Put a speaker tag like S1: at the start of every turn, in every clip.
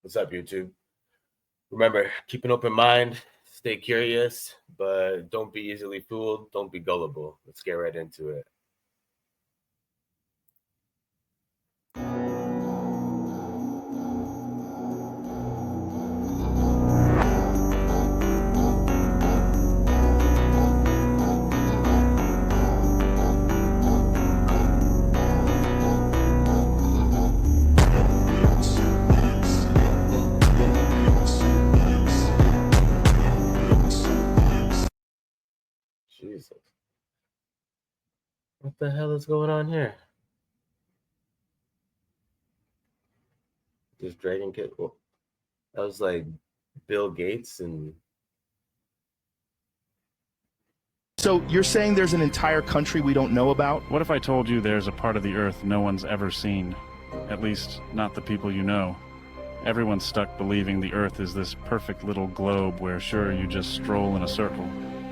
S1: What's up, YouTube? Remember, keep an open mind, stay curious, but don't be easily fooled. Don't be gullible. Let's get right into it. Jesus. What the hell is going on here? This Dragon Kid. Well, that was like Bill Gates and.
S2: So you're saying there's an entire country we don't know about?
S3: What if I told you there's a part of the Earth no one's ever seen? At least, not the people you know. Everyone's stuck believing the Earth is this perfect little globe where sure you just stroll in a circle,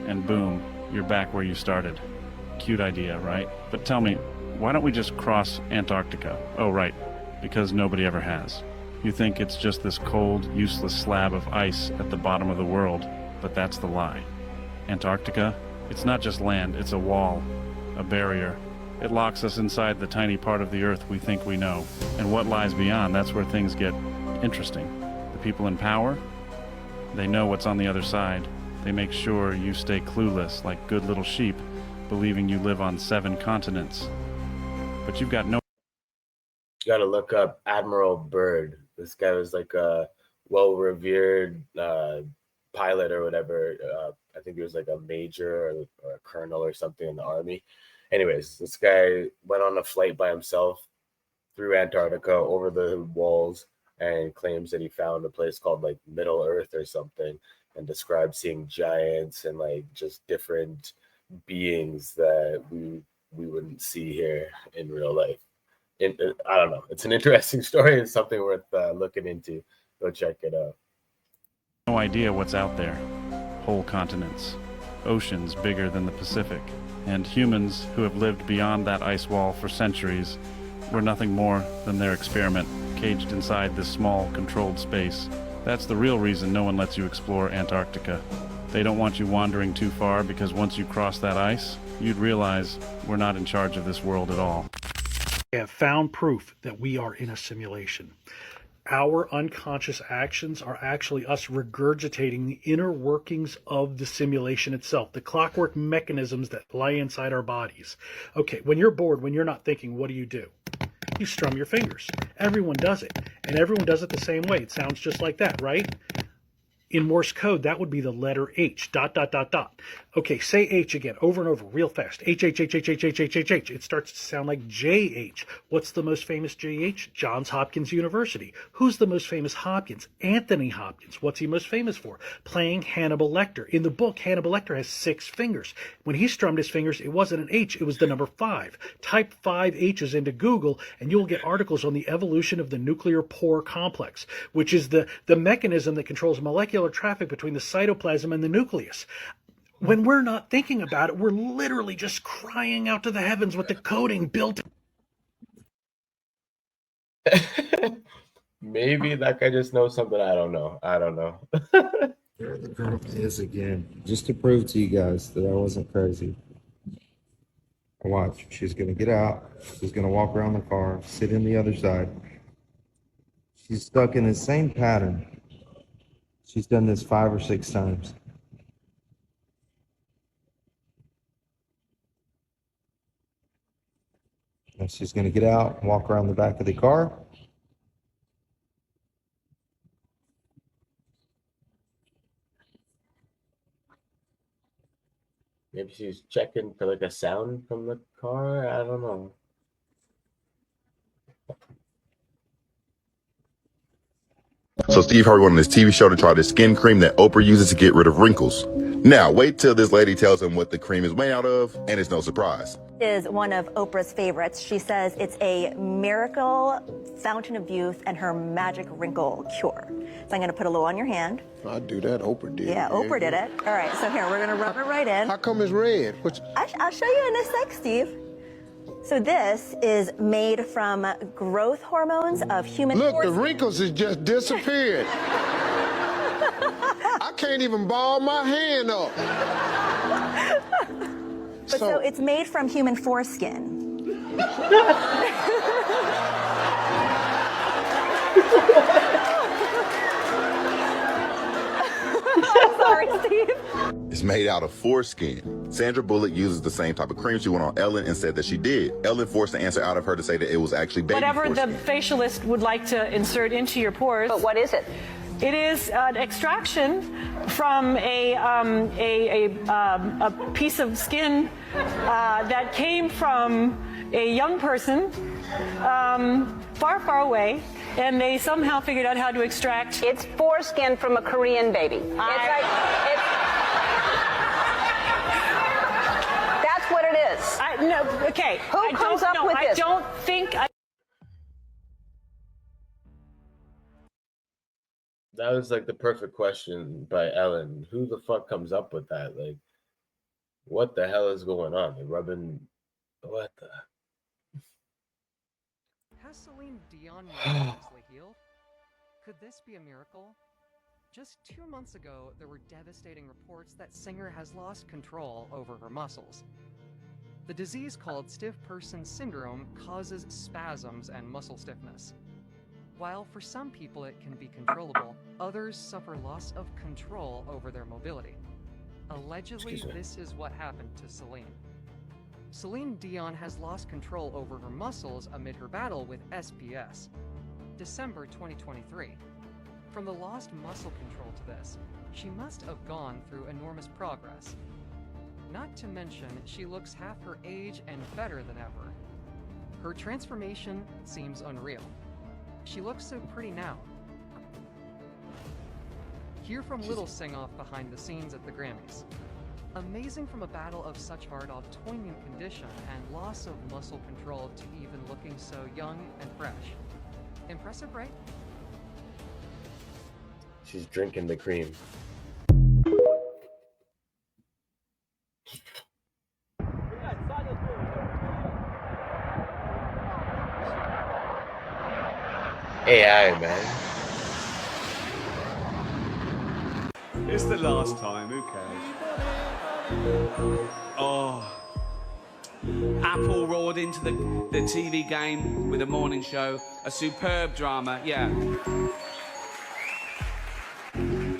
S3: and boom, you're back where you started. Cute idea, right? But tell me, why don't we just cross Antarctica? Oh, right, because nobody ever has. You think it's just this cold, useless slab of ice at the bottom of the world, but that's the lie. Antarctica? It's not just land, it's a wall, a barrier. It locks us inside the tiny part of the Earth we think we know. And what lies beyond, that's where things get interesting. The people in power, they know what's on the other side. They make sure you stay clueless like good little sheep, believing you live on 7 continents. But you've got no...
S1: You gotta look up Admiral Byrd. This guy was like a well-revered pilot or whatever. I think he was like a major or a colonel or something in the army. Anyways, this guy went on a flight by himself through Antarctica over the walls and claims that he found a place called like Middle Earth or something, and described seeing giants and like just different beings that we wouldn't see here in real life. I don't know. It's an interesting story. It's something worth looking into. Go check it out.
S3: No idea what's out there. Whole continents, oceans bigger than the Pacific, and humans who have lived beyond that ice wall for centuries were nothing more than their experiment, caged inside this small, controlled space. That's the real reason no one lets you explore Antarctica. They don't want you wandering too far because once you cross that ice, you'd realize we're not in charge of this world at all.
S4: We have found proof that we are in a simulation. Our unconscious actions are actually us regurgitating the inner workings of the simulation itself, the clockwork mechanisms that lie inside our bodies. Okay, when you're bored, when you're not thinking, what do? You strum your fingers. Everyone does it, and everyone does it the same way. It sounds just like that, right? In Morse code, that would be the letter H, ... Okay, say H again, over and over, real fast. H. It starts to sound like JH. What's the most famous JH? Johns Hopkins University. Who's the most famous Hopkins? Anthony Hopkins. What's he most famous for? Playing Hannibal Lecter. In the book, Hannibal Lecter has 6 fingers. When he strummed his fingers, it wasn't an H, it was the number 5. Type 5 H's into Google, and you'll get articles on the evolution of the nuclear pore complex, which is the mechanism that controls molecular traffic between the cytoplasm and the nucleus. When we're not thinking about it, we're literally just crying out to the heavens with the coding built.
S1: Maybe that guy just knows something I don't know.
S5: There the girl is again, just to prove to you guys that I wasn't crazy. Watch, she's gonna get out, she's gonna walk around the car, sit in the other side. She's stuck in the same pattern. She's done this 5 or 6 times. And she's going to get out and walk around the back of the car.
S1: Maybe she's checking for like a sound from the car. I don't know.
S6: So Steve Harvey went on this TV show to try this skin cream that Oprah uses to get rid of wrinkles. Now, wait till this lady tells him what the cream is made out of, and it's no surprise.
S7: Is one of Oprah's favorites. She says it's a miracle fountain of youth and her magic wrinkle cure. So I'm going to put a little on your hand.
S8: I'd do that. Oprah did.
S7: Yeah, Oprah did it. All right, so here, we're going to rub it right in.
S8: How come it's red?
S7: I'll show you in a sec, Steve. So this is made from growth hormones of human
S8: Look, the
S7: foreskin.
S8: wrinkles has just disappeared. I can't even ball my hand up.
S7: But so it's made from human foreskin. I'm sorry, Steve.
S6: It's made out of foreskin. Sandra Bullock uses the same type of cream. She went on Ellen and said that she did. Ellen forced the answer out of her to say that it was actually baby
S9: Whatever
S6: foreskin.
S9: the facialist would like to insert into your pores.
S10: But what is it?
S9: It is an extraction from a piece of skin that came from a young person far, far away, and they somehow figured out how to extract.
S10: It's foreskin from a Korean baby. That's what it is.
S9: No, okay.
S10: Who comes up with this?
S9: I don't think.
S1: That was like the perfect question by Ellen. Who the fuck comes up with that? Like, what the hell is going on? They're rubbing. What the?
S11: Has Celine Dion miraculously healed? Could this be a miracle? Just 2 months ago, there were devastating reports that singer has lost control over her muscles. The disease called stiff person syndrome causes spasms and muscle stiffness. While for some people it can be controllable, others suffer loss of control over their mobility. Allegedly, this is what happened to Celine. Celine Dion has lost control over her muscles amid her battle with SPS. December 2023. From the lost muscle control to this, she must have gone through enormous progress. Not to mention, she looks half her age and better than ever. Her transformation seems unreal. She looks so pretty now. Hear from Little Sing-Off behind the scenes at the Grammys. Amazing from a battle of such hard autoimmune condition and loss of muscle control to even looking so young and fresh. Impressive, right?
S1: She's drinking the cream. AI, man.
S12: It's the last time, who cares? Oh. Apple roared into the TV game with a morning show. A superb drama, yeah.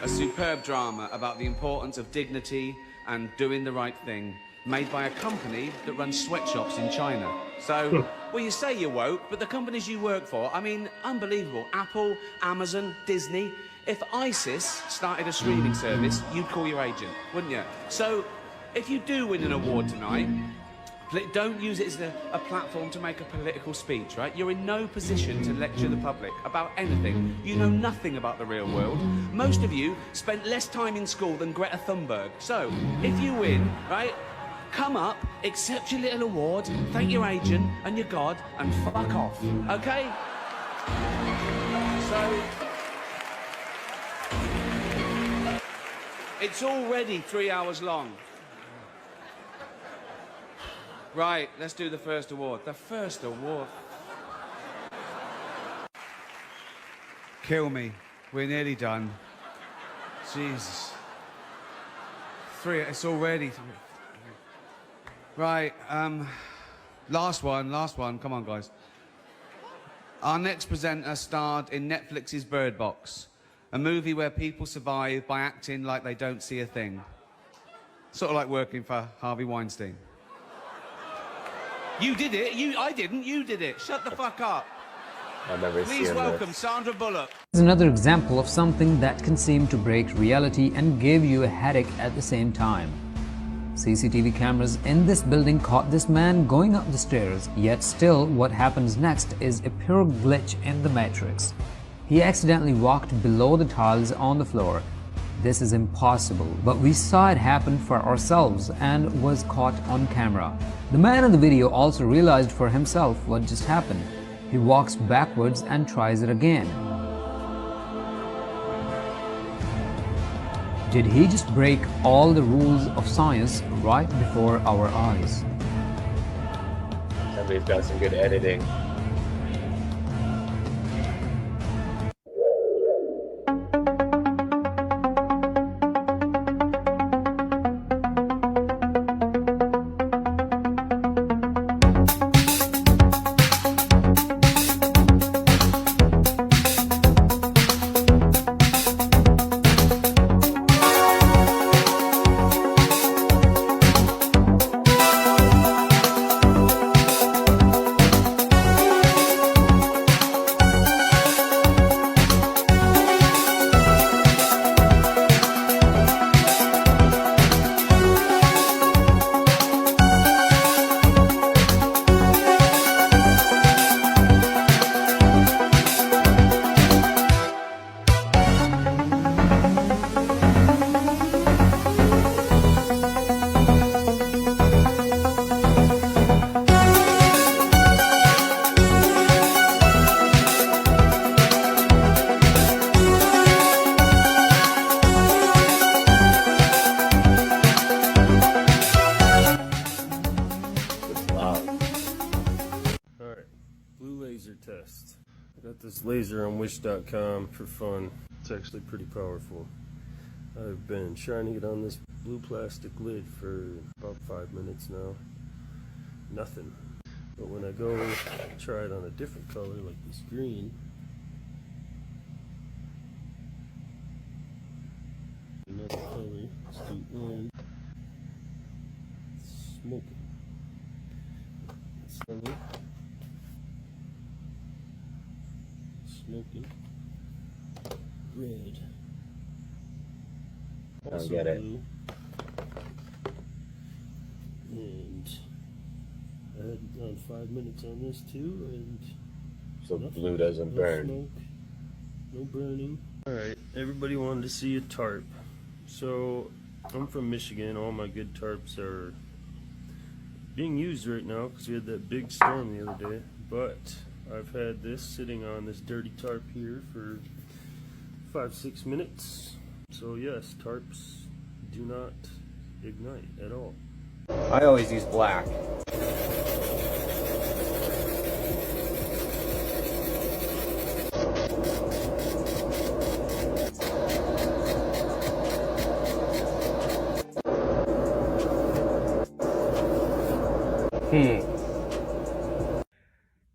S12: A superb drama about the importance of dignity and doing the right thing, made by a company that runs sweatshops in China. So, well, you say you're woke, but the companies you work for, I mean, unbelievable. Apple, Amazon, Disney. If ISIS started a streaming service, you'd call your agent, wouldn't you? So, if you do win an award tonight, don't use it as a platform to make a political speech, right? You're in no position to lecture the public about anything. You know nothing about the real world. Most of you spent less time in school than Greta Thunberg. So, if you win, right, come up, accept your little award, thank your agent and your God, and fuck off, okay? So, it's already 3 hours long. Right, let's do the first award. The first award. Kill me. We're nearly done. Jesus. It's already 3. Right, last one. Come on, guys. Our next presenter starred in Netflix's Bird Box, a movie where people survive by acting like they don't see a thing. Sort of like working for Harvey Weinstein. You did it. I didn't. You did it. Shut the fuck up.
S1: I've never seen
S12: Please welcome
S1: this.
S12: Sandra Bullock.
S13: It's another example of something that can seem to break reality and give you a headache at the same time. CCTV cameras in this building caught this man going up the stairs, yet still what happens next is a pure glitch in the matrix. He accidentally walked below the tiles on the floor. This is impossible, but we saw it happen for ourselves and was caught on camera. The man in the video also realized for himself what just happened. He walks backwards and tries it again. Did he just break all the rules of science right before our eyes?
S1: That Hopefully it's got some good editing.
S14: Test. I got this laser on wish.com for fun. It's actually pretty powerful. I've been shining it on this blue plastic lid for about 5 minutes now. Nothing. But when I go try it on a different color like this green, another color, let's do orange, smoking. This color. Smoking. Red.
S1: I don't get it.
S14: Blue. And I had done 5 minutes on this too, and
S1: so blue doesn't burn.
S14: Smoke, no burning. Alright, everybody wanted to see a tarp. So I'm from Michigan. All my good tarps are being used right now because we had that big storm the other day. But I've had this sitting on this dirty tarp here for 5-6 minutes. So yes, tarps do not ignite at all.
S15: I always use black.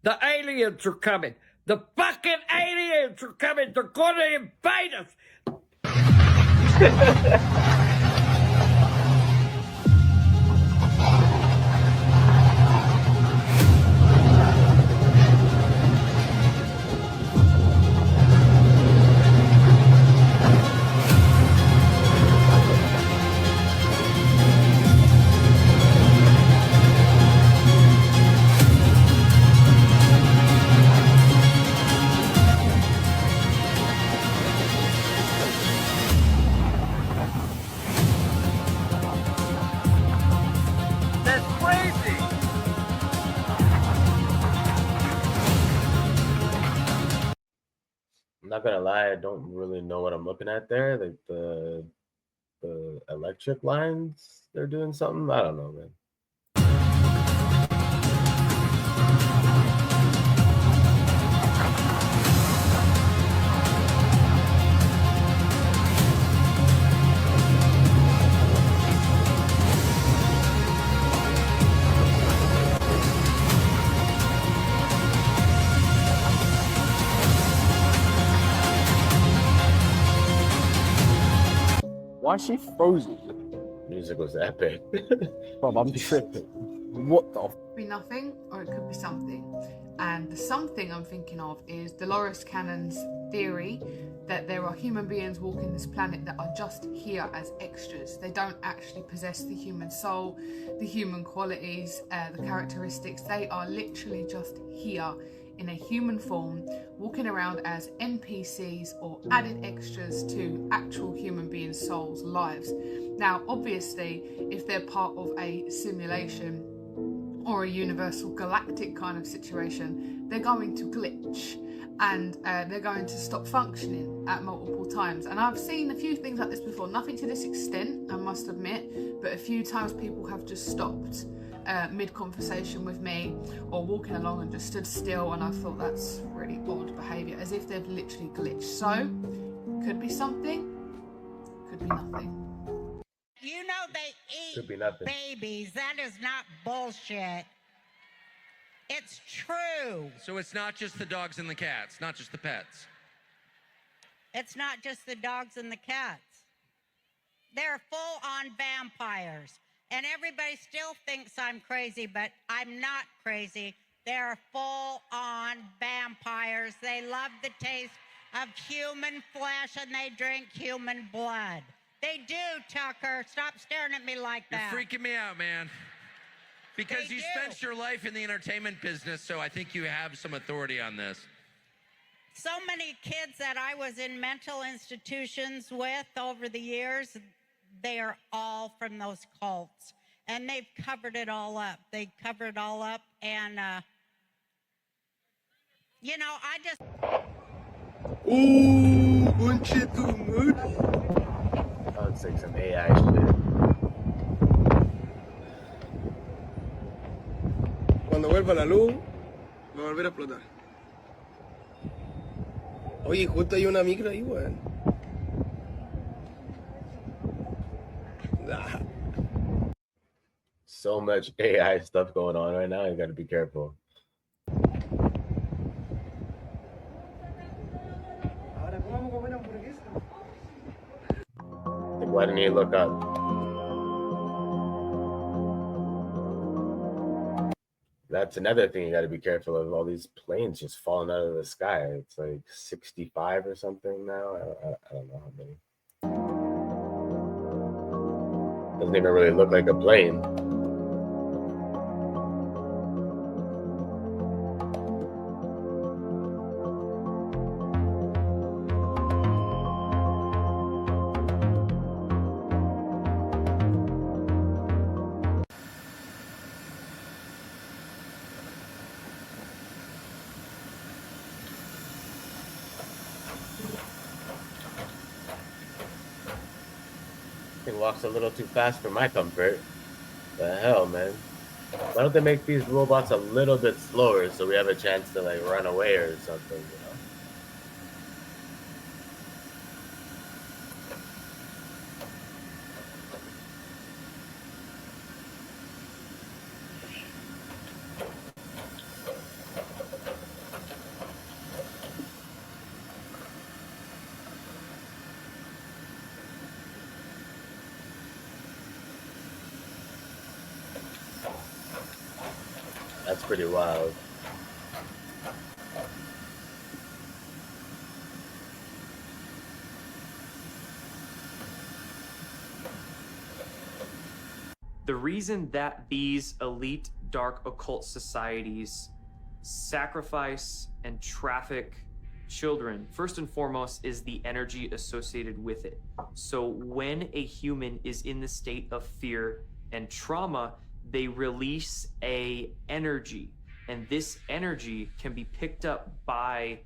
S16: The aliens are coming. The fucking aliens are coming. They're going to invade us.
S1: I'm not gonna lie, I don't really know what I'm looking at there. Like the electric lines, they're doing something. I don't know, man.
S17: Why is she frozen?
S1: Music was epic.
S17: Bob, I'm tripping. What the?
S18: Could be nothing, or it could be something. And the something I'm thinking of is Dolores Cannon's theory that there are human beings walking this planet that are just here as extras. They don't actually possess the human soul, the human qualities, the characteristics. They are literally just here in a human form, walking around as NPCs or added extras to actual human beings' souls' lives. Now, obviously, if they're part of a simulation or a universal galactic kind of situation, they're going to glitch and they're going to stop functioning at multiple times. And I've seen a few things like this before, nothing to this extent, I must admit, but a few times people have just stopped. mid-conversation with me or walking along and just stood still, and I thought that's really odd behaviour, as if they'd literally glitched. So, could be something, could be nothing.
S19: You know they eat
S1: Could be nothing.
S19: babies. That is not bullshit. It's true.
S20: So it's not just the dogs and the cats, not just the pets.
S19: It's not just the dogs and the cats. They're full-on vampires. And everybody still thinks I'm crazy, but I'm not crazy. They're full-on vampires. They love the taste of human flesh, and they drink human blood. They do, Tucker. Stop staring at me like that.
S20: You're freaking me out, man. Because you spent your life in the entertainment business, so I think you have some authority on this.
S19: So many kids that I was in mental institutions with over the years, they are all from those cults. And they've covered it all up. They covered it all up. And, you know, I just...
S1: Ooh, bunche too much. Sounds like some AI shit.
S21: Cuando vuelva la luz, va a volver a explotar. Oye, justo hay una micro ahí, weón.
S1: So much AI stuff going on right now. You got to be careful. Like, why didn't you look up? That's another thing you got to be careful of. All these planes just falling out of the sky. It's like 65 or something now. I don't know how many. Doesn't even really look like a plane. It walks a little too fast for my comfort. The hell, man. Why don't they make these robots a little bit slower so we have a chance to like run away or something, you know? That's pretty wild.
S22: The reason that these elite dark occult societies sacrifice and traffic children, first and foremost, is the energy associated with it. So when a human is in the state of fear and trauma, they release a energy, and this energy can be picked up by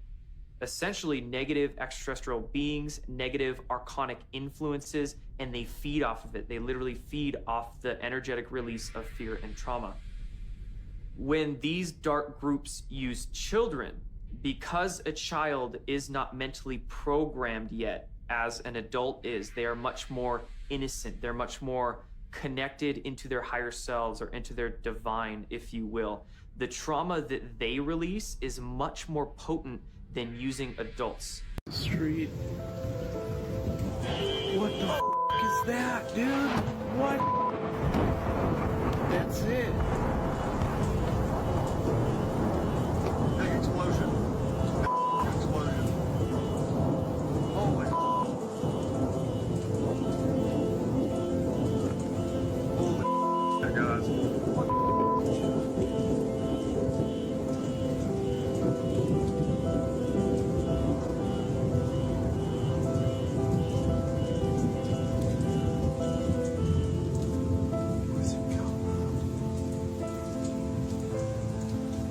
S22: essentially negative extraterrestrial beings, negative archonic influences, and they feed off of it. They literally feed off the energetic release of fear and trauma. When these dark groups use children, because a child is not mentally programmed yet as an adult is, they are much more innocent. They're much more connected into their higher selves or into their divine, if you will. The trauma that they release is much more potent than using adults.
S21: Street. What the is that, dude? What? That's it. Big explosion. Explosion. Holy. Holy guys.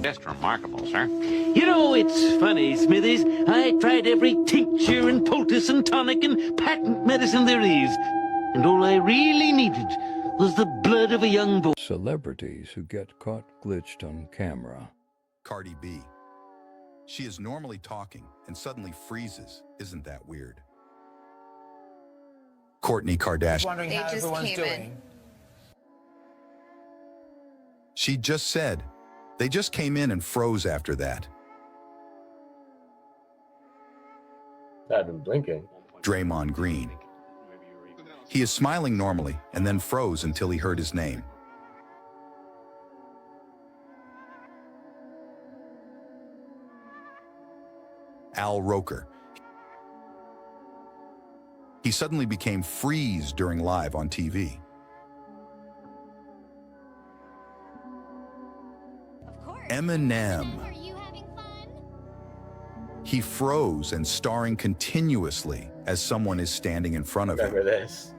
S23: Just remarkable, sir.
S24: You know, it's funny, Smithers. I tried every tincture and poultice and tonic and patent medicine there is. And all I really needed was the blood of a young boy.
S2: Celebrities who get caught glitched on camera.
S6: Cardi B. She is normally talking and suddenly freezes. Isn't that weird? Kourtney Kardashian.
S3: Wondering how everyone's doing.
S6: She just said, they just came in and froze after that.
S1: I've been blinking.
S6: Draymond Green. He is smiling normally and then froze until he heard his name. Al Roker. He suddenly became freeze during live on TV. Eminem. He froze and starring continuously as someone is standing in front of him.
S1: Remember this?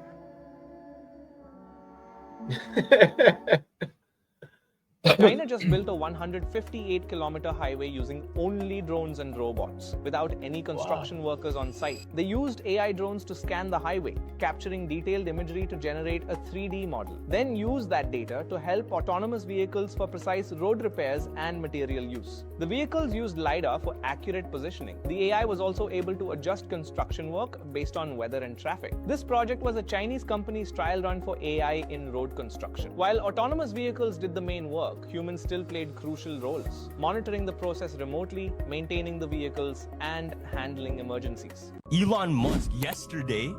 S3: China just built a 158-kilometer highway using only drones and robots, without any construction workers on site. They used AI drones to scan the highway, capturing detailed imagery to generate a 3D model. Then use that data to help autonomous vehicles for precise road repairs and material use. The vehicles used LiDAR for accurate positioning. The AI was also able to adjust construction work based on weather and traffic. This project was a Chinese company's trial run for AI in road construction. While autonomous vehicles did the main work, humans still played crucial roles, monitoring the process remotely, maintaining the vehicles, and handling emergencies.
S4: Elon Musk yesterday,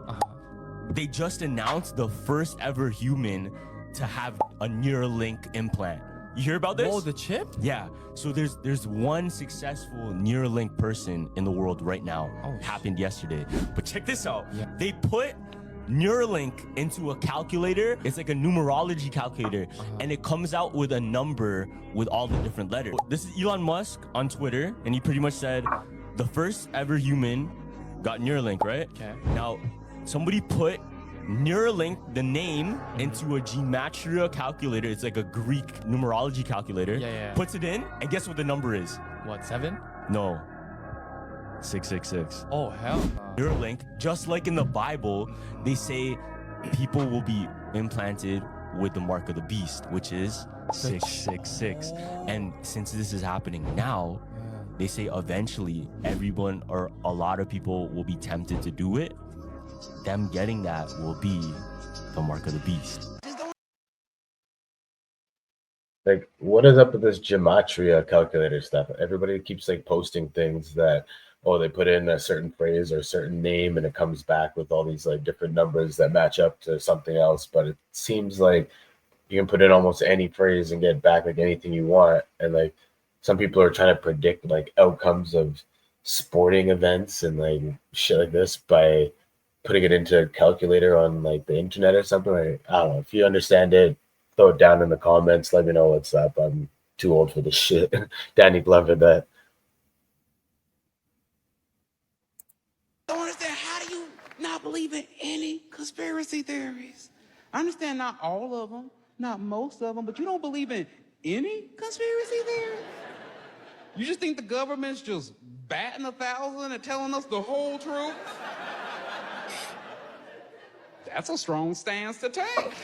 S4: they just announced the first ever human to have a Neuralink implant. You hear about this?
S17: Oh, the chip?
S4: Yeah. So there's one successful Neuralink person in the world right now. Happened yesterday. But check this out.
S17: Yeah.
S4: They put Neuralink into a calculator. It's like a numerology calculator, and it comes out with a number with all the different letters. This is Elon Musk on Twitter, and he pretty much said the first ever human got Neuralink, right?
S17: Okay.
S4: Now, somebody put Neuralink, the name, into a gematria calculator. It's like a Greek numerology calculator.
S17: Yeah.
S4: Puts it in, and guess what the number is?
S17: What, 7?
S4: No. 666.
S17: Oh, hell.
S4: Neuralink, just like in the Bible, they say people will be implanted with the mark of the beast, which is 666. And since this is happening now, they say eventually everyone or a lot of people will be tempted to do it. Them getting that will be the mark of the beast.
S1: Like, what is up with this gematria calculator stuff? Everybody keeps like posting things that, oh, they put in a certain phrase or a certain name and it comes back with all these like different numbers that match up to something else. But it seems like you can put in almost any phrase and get back like anything you want. And like some people are trying to predict like outcomes of sporting events and like shit like this by putting it into a calculator on like the internet or something. Like, I don't know. If you understand it, throw it down in the comments. Let me know what's up. I'm too old for this shit. Danny Glover that.
S23: I don't understand, how do you not believe in any conspiracy theories? I understand not all of them, not most of them, but you don't believe in any conspiracy theories? You just think the government's just batting 1,000 and telling us the whole truth? That's a strong stance to take.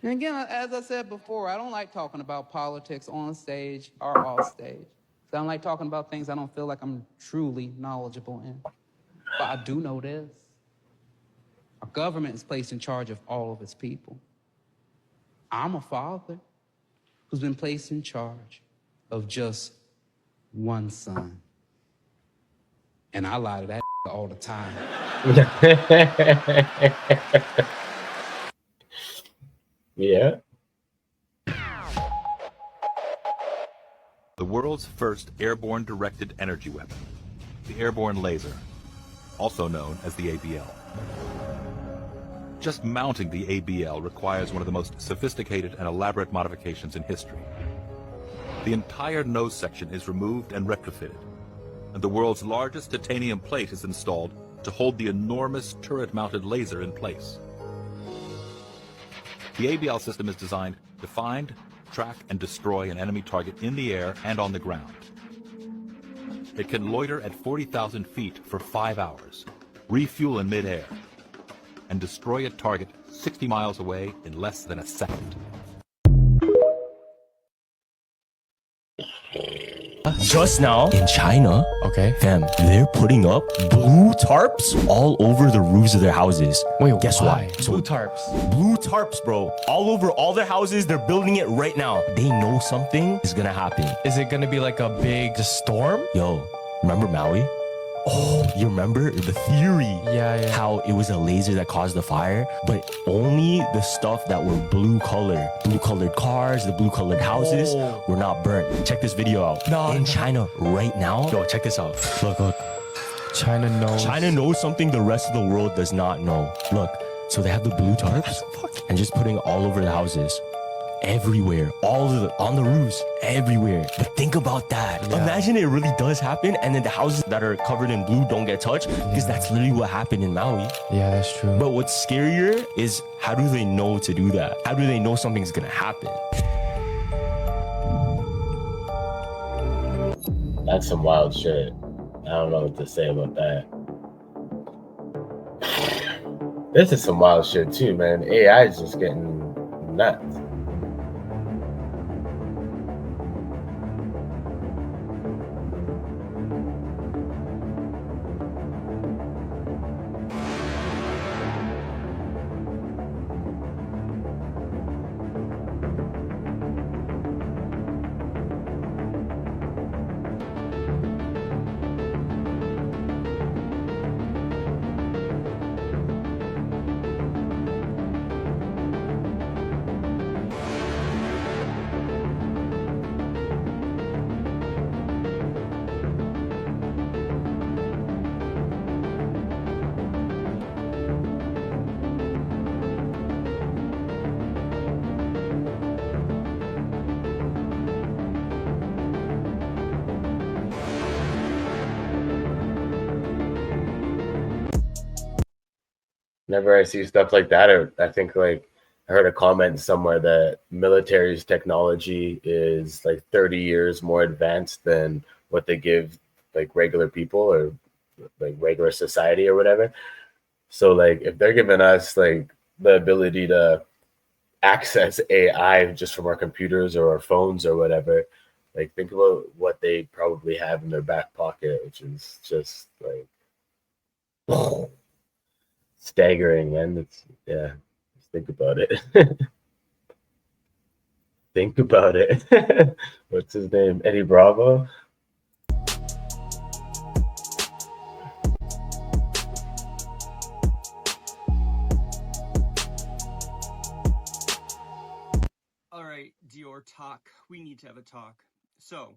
S23: And again, as I said before, I don't like talking about politics on stage or off stage. I don't like talking about things I don't feel like I'm truly knowledgeable in. But I do know this. Our government is placed in charge of all of its people. I'm a father who's been placed in charge of just one son. And I lie to that all the time.
S1: Yeah.
S25: The world's first airborne directed energy weapon, the airborne laser, also known as the ABL. Just mounting the ABL requires one of the most sophisticated and elaborate modifications in history. The entire nose section is removed and retrofitted, and the world's largest titanium plate is installed to hold the enormous turret-mounted laser in place. The ABL system is designed to find, track, and destroy an enemy target in the air and on the ground. It can loiter at 40,000 feet for 5 hours, refuel in midair, and destroy a target 60 miles away in less than a second.
S4: Just now in China, okay, fam, they're putting up blue tarps all over the roofs of their houses. Wait, guess why? Blue tarps. Blue tarps, bro. All over all their houses, they're building it right now. They know something is gonna happen. Is it gonna be like a big storm? Yo, remember Maui? Oh, you remember the theory? Yeah. How it was a laser that caused the fire, but only the stuff that were blue colored cars, the blue colored houses were not burnt. Check this video out. In China right now. Yo, check this out. Look. China knows something the rest of the world does not know. Look, so they have the blue tarps and just putting it all over the houses. Everywhere, on the roofs, everywhere. But think about that. Yeah. Imagine it really does happen, and then the houses that are covered in blue don't get touched, because that's literally what happened in Maui. Yeah, that's true. But what's scarier is, how do they know to do that? How do they know something's gonna happen?
S1: That's some wild shit. I don't know what to say about that. This is some wild shit too, man. AI is just getting nuts. Whenever I see stuff like that, or I think like I heard a comment somewhere that military's technology is like 30 years more advanced than what they give like regular people or like regular society or whatever. So like if they're giving us like the ability to access AI just from our computers or our phones or whatever, like think about what they probably have in their back pocket, which is just like staggering, man. It's just think about it. Think about it. What's his name? Eddie Bravo.
S5: All right, Dior talk. We need to have a talk. So,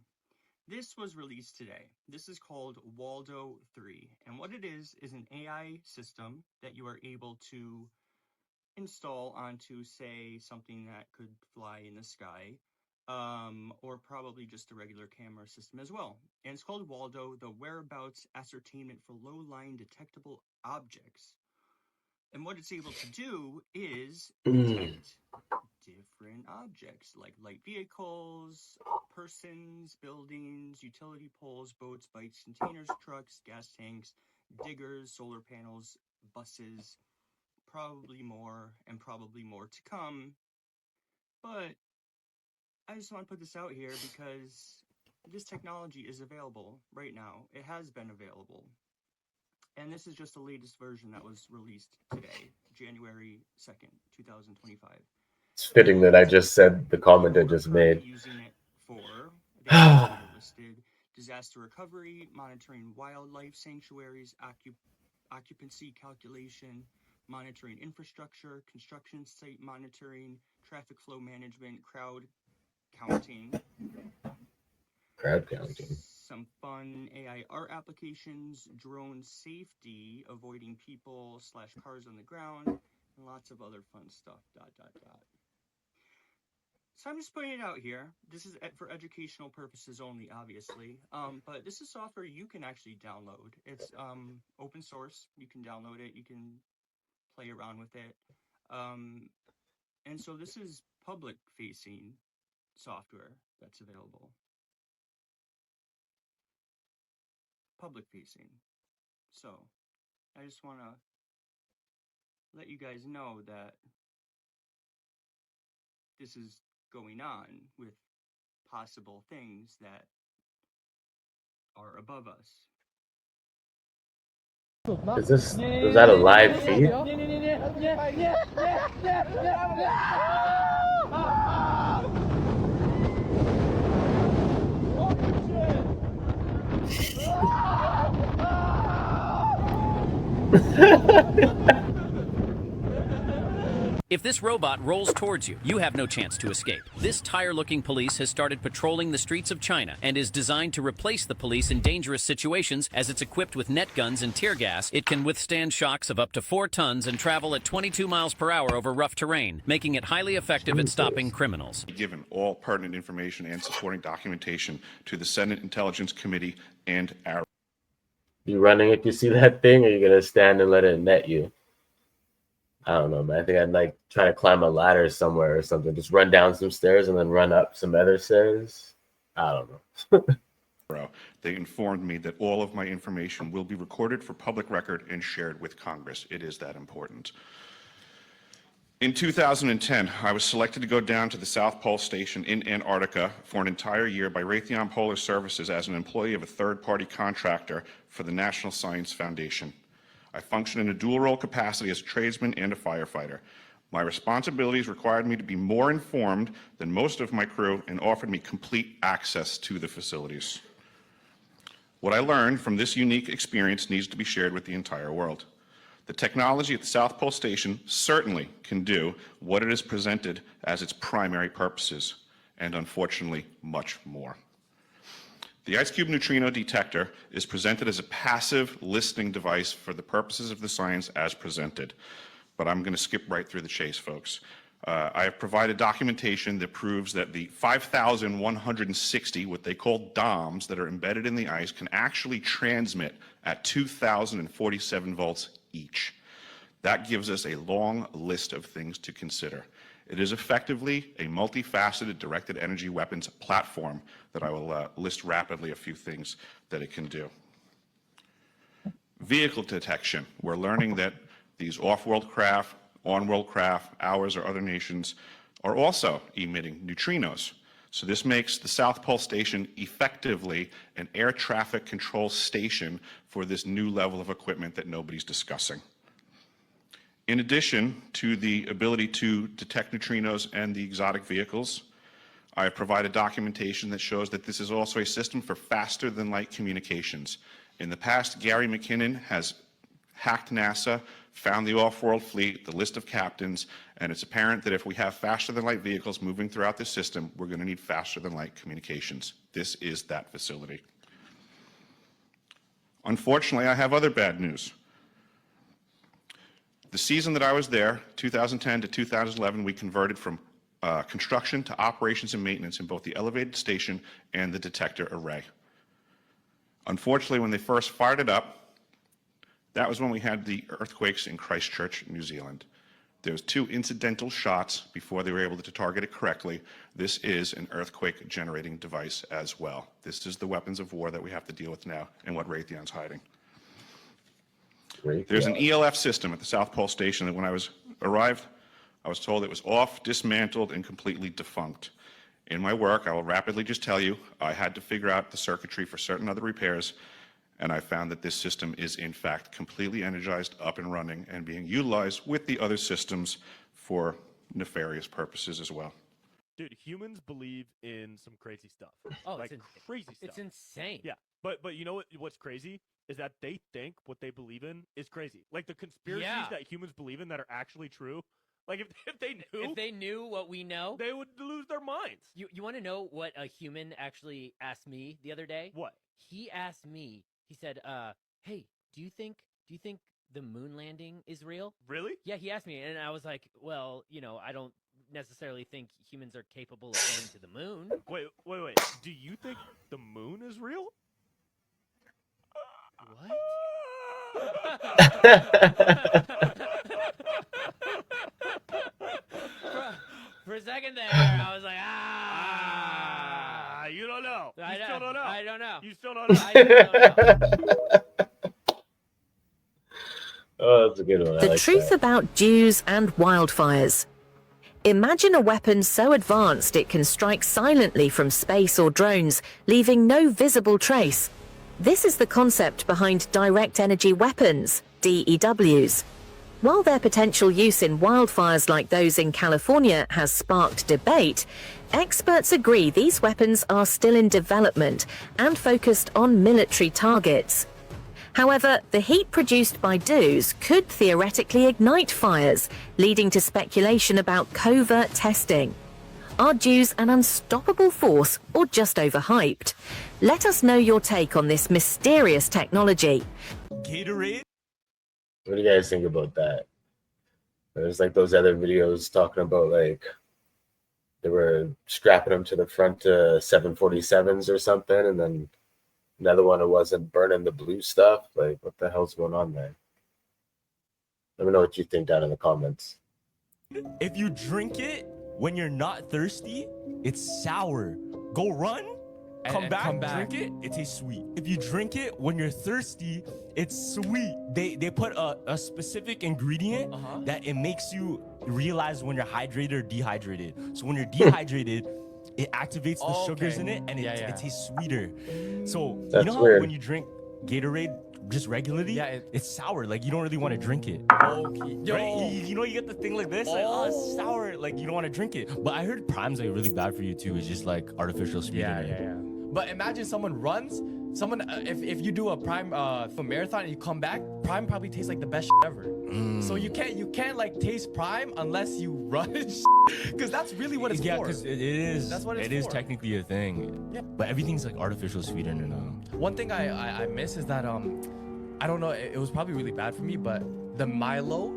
S5: this was released today. This is called Waldo 3. And what it is an AI system that you are able to install onto, say, something that could fly in the sky, or probably just a regular camera system as well. And it's called Waldo, the Whereabouts Ascertainment for Low-Lying Detectable Objects. And what it's able to do is detect different objects like light vehicles, persons, buildings, utility poles, boats, bikes, containers, trucks, gas tanks, diggers, solar panels, buses, probably more to come. But I just want to put this out here because this technology is available right now. It has been available. And this is just the latest version that was released today, January 2nd, 2025.
S1: It's fitting that I just said the comment I just made.
S5: Using it for, they have it listed, disaster recovery, monitoring wildlife sanctuaries, occupancy calculation, monitoring infrastructure, construction site monitoring, traffic flow management, crowd counting. Some fun AI art applications, drone safety, avoiding people / cars on the ground, and lots of other fun stuff, ... So I'm just putting it out here. This is for educational purposes only, obviously. But this is software you can actually download. It's open source. You can download it. You can play around with it. And so this is public-facing software that's available. Public-facing. So I just want to let you guys know that this is going on with possible things that are above us.
S1: Is that a live feed?
S7: If this robot rolls towards you, you have no chance to escape. This tire-looking police has started patrolling the streets of China and is designed to replace the police in dangerous situations. As it's equipped with net guns and tear gas, it can withstand shocks of up to 4 tons and travel at 22 miles per hour over rough terrain, making it highly effective at stopping criminals.
S8: Given all pertinent information and supporting documentation to the Senate Intelligence Committee and our...
S1: You running if you see that thing, or you gonna stand and let it net you? I don't know, man. I think I'd like try to climb a ladder somewhere or something. Just run down some stairs and then run up some other stairs. I don't know.
S8: They informed me that all of my information will be recorded for public record and shared with Congress. It is that important. In 2010, I was selected to go down to the South Pole Station in Antarctica for an entire year by Raytheon Polar Services as an employee of a third-party contractor for the National Science Foundation. I function in a dual-role capacity as a tradesman and a firefighter. My responsibilities required me to be more informed than most of my crew and offered me complete access to the facilities. What I learned from this unique experience needs to be shared with the entire world. The technology at the South Pole Station certainly can do what it is presented as its primary purposes, and unfortunately, much more. The Ice Cube neutrino detector is presented as a passive listening device for the purposes of the science as presented. But I'm going to skip right through the chase, folks. I have provided documentation that proves that the 5,160, what they call DOMs, that are embedded in the ice can actually transmit at 2,047 volts each. That gives us a long list of things to consider. It is effectively a multifaceted directed energy weapons platform that I will list rapidly a few things that it can do. Vehicle detection. We're learning that these off-world craft, on-world craft, ours or other nations, are also emitting neutrinos. So this makes the South Pole Station effectively an air traffic control station for this new level of equipment that nobody's discussing. In addition to the ability to detect neutrinos and the exotic vehicles, I have provided documentation that shows that this is also a system for faster than light communications. In the past, Gary McKinnon has hacked NASA, found the off-world fleet, the list of captains, and it's apparent that if we have faster than light vehicles moving throughout this system, we're going to need faster than light communications. This is that facility. Unfortunately, I have other bad news. The season that I was there, 2010 to 2011, we converted from construction to operations and maintenance in both the elevated station and the detector array. Unfortunately, when they first fired it up, that was when we had the earthquakes in Christchurch, New Zealand. There was 2 incidental shots before they were able to target it correctly. This is an earthquake generating device as well. This is the weapons of war that we have to deal with now and what Raytheon's hiding. There's an ELF system at the South Pole Station that when I arrived, I was told it was off, dismantled, and completely defunct. In my work, I will rapidly just tell you, I had to figure out the circuitry for certain other repairs, and I found that this system is in fact completely energized, up and running, and being utilized with the other systems for nefarious purposes as well.
S9: Dude, humans believe in some crazy stuff.
S10: Oh,
S9: like crazy stuff.
S10: It's insane.
S9: Yeah, but you know what's crazy is that they think what they believe in is crazy. Like the conspiracies that humans believe in that are actually true. Like if they knew
S10: what we know,
S9: they would lose their minds.
S10: You want to know what a human actually asked me the other day?
S9: What?
S10: He asked me. He said, "Hey, do you think the moon landing is real?"
S9: Really?
S10: Yeah, he asked me, and I was like, "Well, I don't necessarily think humans are capable of going to the moon."
S9: Wait. Do you think the moon is real?
S10: For a second there, I was like,
S9: you don't know. You still don't know.
S10: I don't know.
S9: You still don't know.
S1: Oh, That's a good one. I
S11: The
S1: like
S11: truth
S1: that.
S11: about dews and wildfires. Imagine a weapon so advanced it can strike silently from space or drones, leaving no visible trace. This is the concept behind direct energy weapons, DEWs. While their potential use in wildfires like those in California has sparked debate, experts agree these weapons are still in development and focused on military targets. However, the heat produced by dews could theoretically ignite fires, leading to speculation about covert testing. Are dews an unstoppable force or just overhyped? Let us know your take on this mysterious technology.
S1: Gatorade? What do you guys think about that? There's like those other videos talking about like they were strapping them to the front 747s or something, and then another one it wasn't burning the blue stuff. Like, what the hell's going on there? Let me know what you think down in the comments.
S4: If you drink it when you're not thirsty, it's sour. Go run, come back, drink it, it tastes sweet. If you drink it when you're thirsty, it's sweet. They put a specific ingredient that it makes you realize when you're hydrated or dehydrated. So when you're dehydrated, it activates the sugars in it, and it tastes sweeter. So
S1: That's
S4: you know how
S1: weird.
S4: when you drink Gatorade just regularly, it's sour. Like you don't really want to drink it. Right? You know, you get the thing like this, like it's sour. Like you don't want to drink it. But I heard Prime's like really bad for you too. It's just like artificial sweetener.
S12: But imagine someone runs. If you do a Prime for marathon and you come back, Prime probably tastes like the best ever. So you can't like taste Prime unless you run, because that's really what it's for.
S4: Yeah, because it is.
S12: That's what it's
S4: it is
S12: for.
S4: technically a thing.
S12: Yeah.
S4: But everything's like artificial sweetener now.
S12: One thing I miss is that I don't know, it was probably really bad for me, but the Milo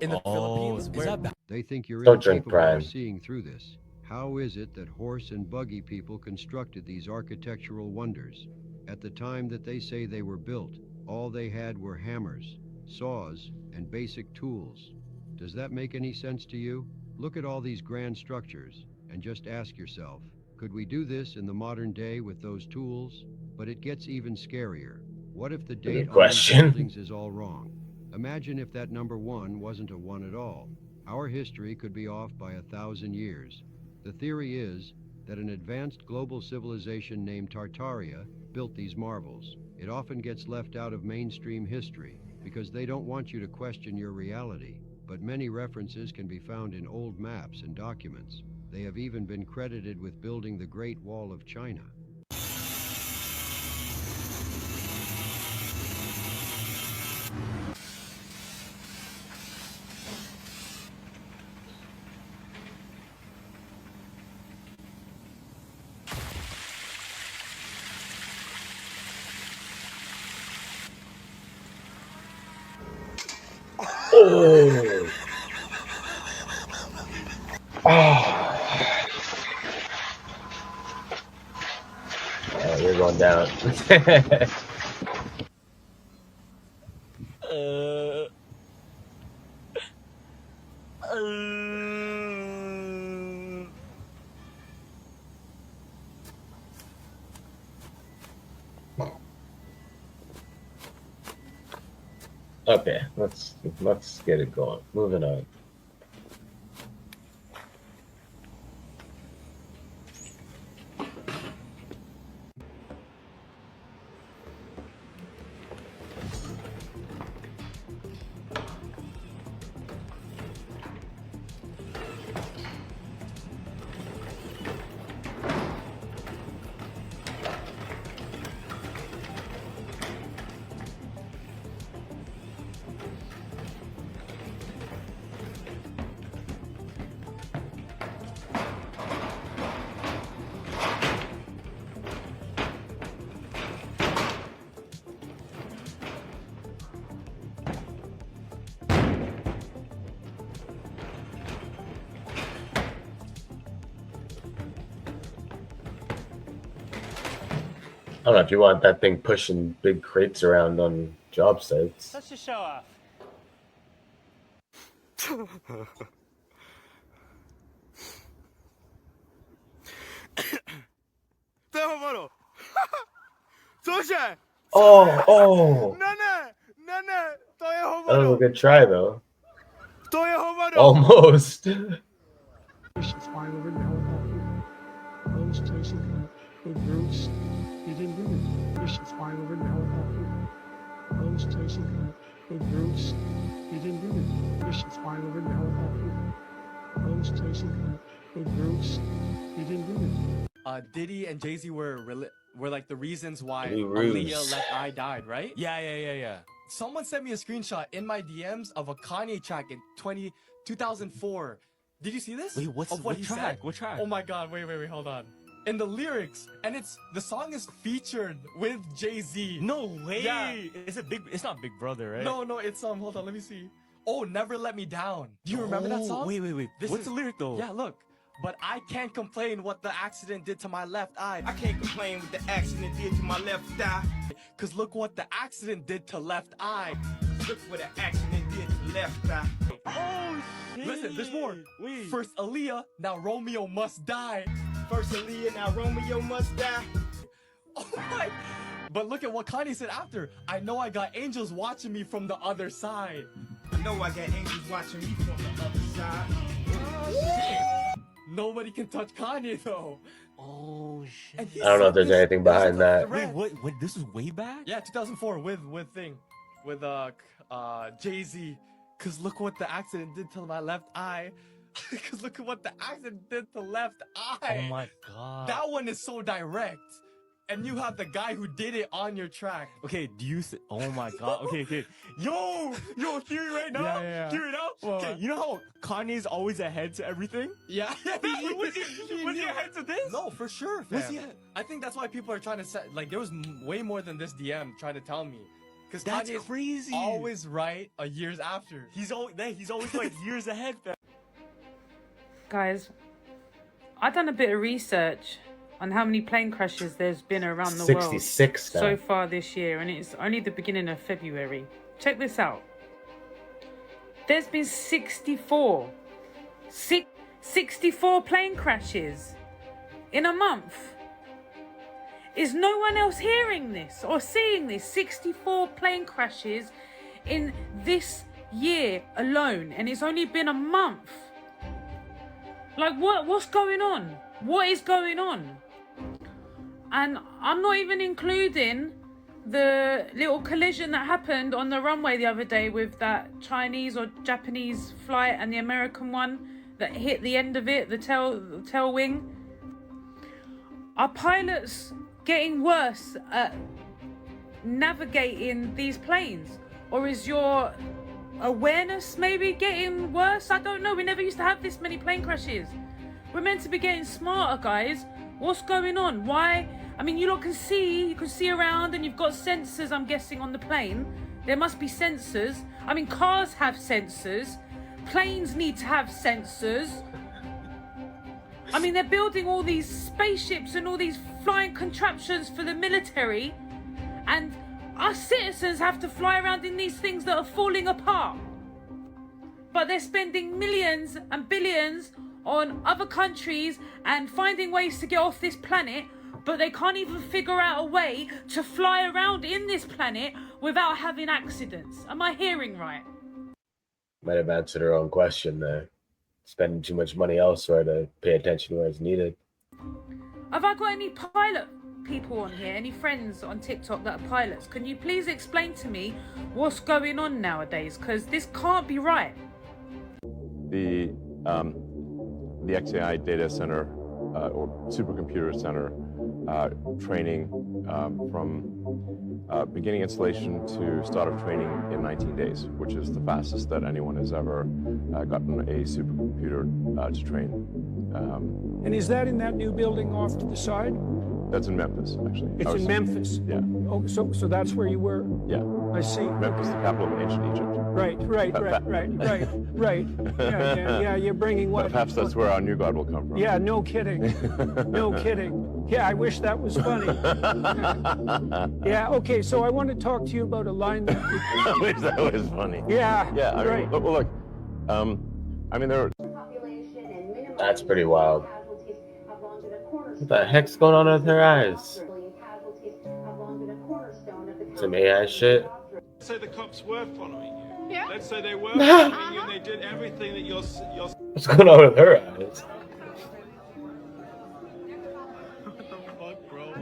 S12: in the Philippines,
S4: is that bad?
S13: They think you're
S1: Don't drink
S13: incapable
S1: Prime.
S13: of seeing through this. How is it that horse and buggy people constructed these architectural wonders? At the time that they say they were built, all they had were hammers, saws, and basic tools. Does that make any sense to you? Look at all these grand structures and just ask yourself, could we do this in the modern day with those tools? But it gets even scarier. What if the date on these buildings is all wrong? Imagine if that number 1 wasn't a 1 at all. Our history could be off by 1,000 years. The theory is that an advanced global civilization named Tartaria built these marvels. It often gets left out of mainstream history because they don't want you to question your reality, but many references can be found in old maps and documents. They have even been credited with building the Great Wall of China.
S1: Oh. You're going down. Okay, let's get it going. Moving on. I don't know if you want that thing pushing big crates around on job sites.
S14: Such a show off.
S21: Sunshine!
S1: Oh!
S21: Nana!
S1: That was a good try, though. Almost.
S12: Diddy and Jay-Z were like the reasons why
S1: Really rude.
S12: Aaliyah Left Eye died, right?
S4: Yeah.
S12: Someone sent me a screenshot in my DMs of a Kanye track in 2004. Did you see this?
S4: Wait, what
S12: he
S4: track?
S12: said?
S4: What track?
S12: Oh my god, wait, hold on. In the lyrics, and the song is featured with Jay-Z.
S4: No way.
S12: Yeah.
S4: It's not Big Brother, right?
S12: No, it's hold on, let me see. Oh, Never Let Me Down. Do you remember that song?
S4: Wait. What's the lyric though?
S12: Yeah, look. But I can't complain what the accident did to my left eye.
S21: I can't complain what the accident did to my left eye.
S12: Cause look what the accident did to left eye.
S21: Look what the accident did to left eye.
S12: Oh shit. Listen, there's more.
S4: Wait.
S12: First Aaliyah, now Romeo Must Die.
S21: First Aaliyah, now Romeo Must Die.
S12: Oh my. But look at what Kanye said after. I know I got angels watching me from the other side.
S21: I know I got angels watching me from the other side.
S12: Oh shit. Nobody can touch Kanye though.
S4: Oh shit.
S1: I don't know if there's anything behind that.
S4: Wait, what? This was way back?
S12: Yeah, 2004 with Jay-Z. Cause look what the accident did to my left eye. Cause look at what the accident did to left eye.
S4: Oh my god.
S12: That one is so direct. And you have the guy who did it on your track.
S4: Okay, oh my god. Okay. Yo, theory right now?
S12: Yeah.
S4: Theory now?
S12: Well,
S4: okay, you know how Kanye's always ahead to everything?
S12: Yeah.
S4: was he ahead to this?
S12: No, for sure, fam.
S4: Was he ahead?
S12: I think that's why people are trying to set, like, there was way more than this DM trying to tell me. Because
S4: That's
S12: Kanye's
S4: crazy.
S12: always right a years after.
S4: He's always like years ahead, fam.
S14: Guys, I've done a bit of research on how many plane crashes there's been around the world
S1: 66 now.
S14: so far this year, and it's only the beginning of February. Check this out. There's been 64 plane crashes in a month. Is no one else hearing this or seeing this? 64 plane crashes in this year alone, and it's only been a month. Like, what's going on? What is going on? And I'm not even including the little collision that happened on the runway the other day with that Chinese or Japanese flight and the American one that hit the end of it, the tail wing. Are pilots getting worse at navigating these planes? Or is your awareness maybe getting worse? I don't know. We never used to have this many plane crashes. We're meant to be getting smarter, guys. What's going on? Why? I mean, you lot can see around, and you've got sensors, I'm guessing, on the plane. There must be sensors. I mean, cars have sensors. Planes need to have sensors. I mean, they're building all these spaceships and all these flying contraptions for the military, and us citizens have to fly around in these things that are falling apart. But they're spending millions and billions on other countries and finding ways to get off this planet, but they can't even figure out a way to fly around in this planet without having accidents. Am I hearing right?
S1: Might have answered her own question there. Spending too much money elsewhere to pay attention where it's needed.
S14: Have I got any pilot people on here, any friends on TikTok that are pilots? Can you please explain to me what's going on nowadays? Because this can't be right.
S15: The XAI data center or supercomputer center training from beginning installation to start of training in 19 days, which is the fastest that anyone has ever gotten a supercomputer to train.
S16: And is that in that new building off to the side?
S15: That's in Memphis, actually.
S16: It's in Memphis?
S15: Yeah.
S16: Oh, so that's where you were?
S15: Yeah.
S16: I see.
S15: Memphis, the capital of ancient Egypt.
S16: Right. Yeah, you're bringing what?
S15: Perhaps that's where our new God will come from.
S16: Yeah, no kidding. No kidding. Yeah, I wish that was funny. Yeah, okay, so I want to talk to you about alignment.
S15: I wish that was funny.
S16: Yeah.
S15: Yeah, I
S16: right.
S15: mean, well, look, I mean, there are...
S1: That's pretty wild. What the heck's going on with her eyes? Some AI shit?
S18: Let's say the cops were following you.
S19: Yeah.
S18: Let's say they were following you and they did everything that you're.
S1: What's going on with her eyes?
S9: What the fuck, bro?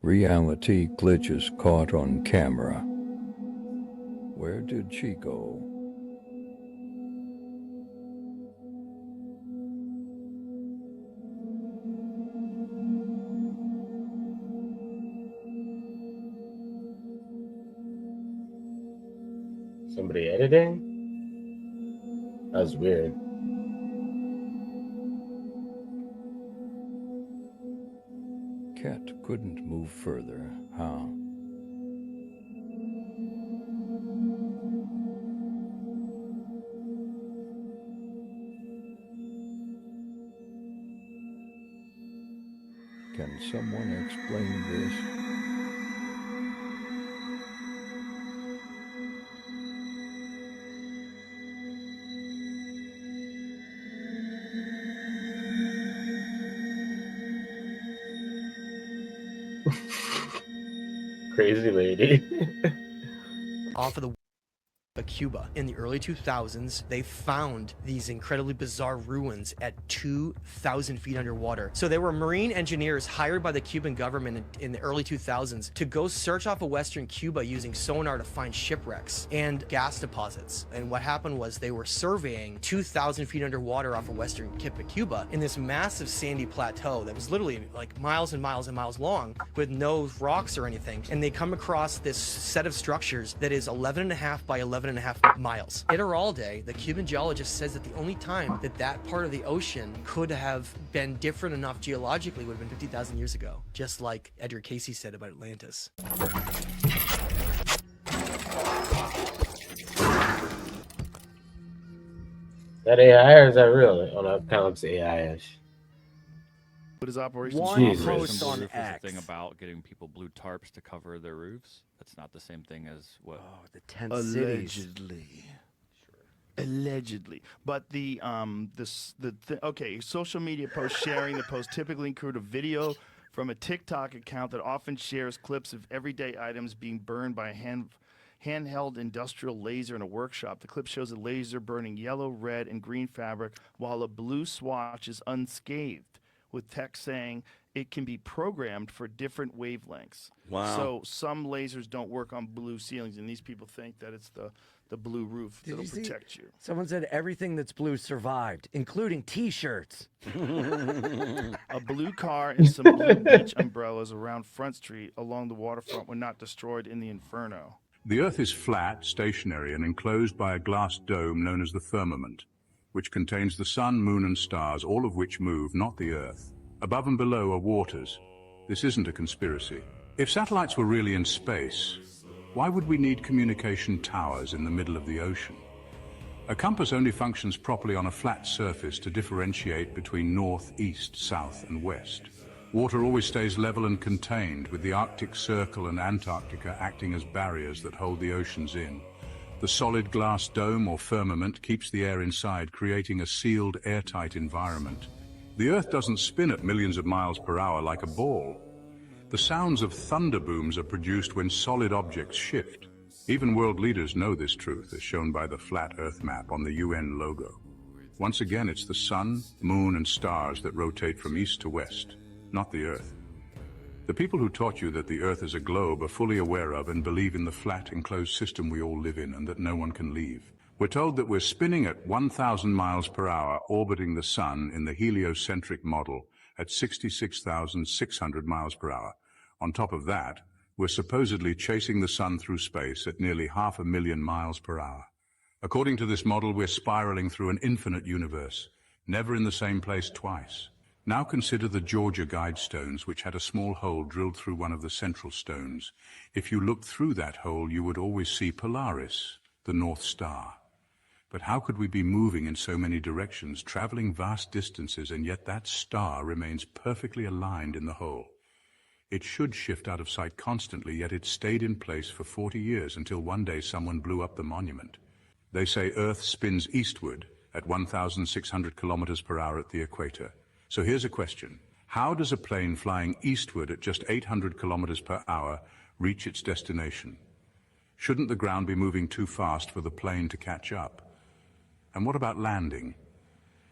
S2: Reality glitches caught on camera. Where did she go?
S1: Somebody editing? That's weird.
S2: Cat couldn't move further, huh? Can someone explain this?
S1: Crazy lady.
S20: Off of the Cuba in the early 2000s, they found these incredibly bizarre ruins at 2,000 feet underwater. So there were marine engineers hired by the Cuban government in the early 2000s to go search off of Western Cuba using sonar to find shipwrecks and gas deposits. And what happened was they were surveying 2,000 feet underwater off of Western tip of Cuba in this massive sandy plateau that was literally like miles and miles and miles long with no rocks or anything. And they come across this set of structures that is 11.5 by 11.5 miles. Day, the Cuban geologist says that the only time that that part of the ocean could have been different enough geologically would have been 50,000 years ago, just like Edgar Cayce said about Atlantis.
S1: That AI or is that real? Oh, that kind of looks AI-ish.
S22: What is Operation
S1: One
S22: post
S24: on X. The thing about getting people blue tarps to cover their roofs. That's not the same thing as what.
S22: Oh, the 10 allegedly. Allegedly, but okay, social media posts sharing the post typically include a video from a TikTok account that often shares clips of everyday items being burned by a handheld industrial laser in a workshop. The clip shows a laser burning yellow, red, and green fabric while a blue swatch is unscathed, with text saying it can be programmed for different wavelengths.
S26: Wow.
S22: So some lasers don't work on blue ceilings, and these people think that it's the blue roof that'll protect you.
S26: Someone said everything that's blue survived, including T-shirts.
S22: A blue car and some blue beach umbrellas around Front Street along the waterfront were not destroyed in the inferno.
S27: The Earth is flat, stationary, and enclosed by a glass dome known as the firmament, which contains the sun, moon, and stars, all of which move, not the Earth. Above and below are waters. This isn't a conspiracy. If satellites were really in space, why would we need communication towers in the middle of the ocean? A compass only functions properly on a flat surface to differentiate between north, east, south, and west. Water always stays level and contained, with the Arctic Circle and Antarctica acting as barriers that hold the oceans in. The solid glass dome or firmament keeps the air inside, creating a sealed, airtight environment. The Earth doesn't spin at millions of miles per hour like a ball. The sounds of thunder booms are produced when solid objects shift. Even world leaders know this truth, as shown by the flat Earth map on the UN logo. Once again, it's the sun, moon, and stars that rotate from east to west, not the Earth. The people who taught you that the Earth is a globe are fully aware of and believe in the flat, enclosed system we all live in and that no one can leave. We're told that we're spinning at 1,000 miles per hour, orbiting the sun in the heliocentric model at 66,600 miles per hour. On top of that, we're supposedly chasing the sun through space at nearly 500,000 miles per hour. According to this model, we're spiraling through an infinite universe, never in the same place twice. Now consider the Georgia Guidestones, which had a small hole drilled through one of the central stones. If you looked through that hole, you would always see Polaris, the North Star. But how could we be moving in so many directions, traveling vast distances, and yet that star remains perfectly aligned in the hole? It should shift out of sight constantly, yet it stayed in place for 40 years until one day someone blew up the monument. They say Earth spins eastward at 1,600 kilometers per hour at the equator. So here's a question. How does a plane flying eastward at just 800 kilometers per hour reach its destination? Shouldn't the ground be moving too fast for the plane to catch up? And what about landing?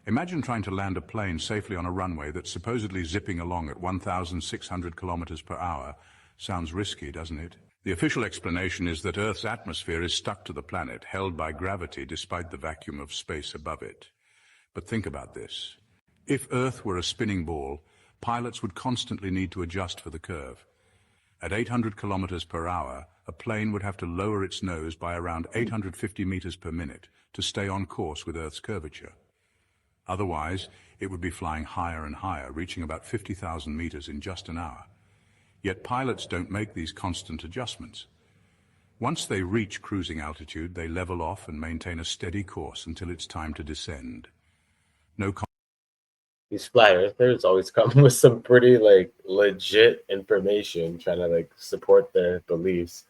S27: Imagine trying to land a plane safely on a runway that's supposedly zipping along at 1,600 kilometers per hour. Sounds risky, doesn't it? The official explanation is that Earth's atmosphere is stuck to the planet, held by gravity despite the vacuum of space above it. But think about this. If Earth were a spinning ball, pilots would constantly need to adjust for the curve. At 800 kilometers per hour, a plane would have to lower its nose by around 850 meters per minute to stay on course with Earth's curvature. Otherwise, it would be flying higher and higher, reaching about 50,000 meters in just an hour. Yet pilots don't make these constant adjustments. Once they reach cruising altitude, they level off and maintain a steady course until it's time to descend.
S1: These flat earthers always come with some pretty like legit information, trying to like support their beliefs.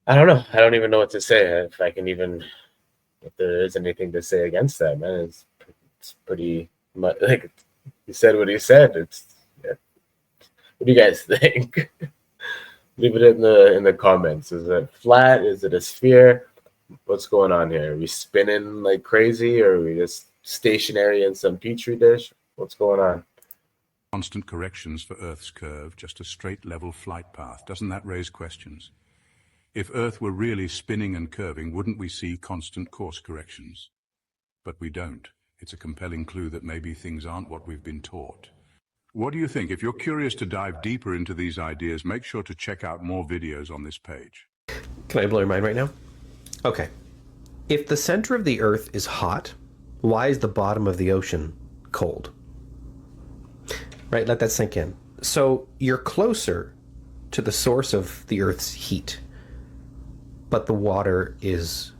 S1: I don't know. I don't even know what to say. If there is anything to say against that, man, it's pretty much like he said what he said. Yeah. What do you guys think? Leave it in the comments. Is it flat? Is it a sphere? What's going on here? Are we spinning like crazy, or are we just stationary in some petri dish? What's going on?
S27: Constant corrections for Earth's curve, just a straight level flight path. Doesn't that raise questions? If Earth were really spinning and curving, wouldn't we see constant course corrections? But we don't. It's a compelling clue that maybe things aren't what we've been taught. What do you think? If you're curious to dive deeper into these ideas, make sure to check out more videos on this page.
S3: Can I blow your mind right now? Okay. If the center of the Earth is hot, why is the bottom of the ocean cold? Right, let that sink in. So you're closer to the source of the Earth's heat, but the water is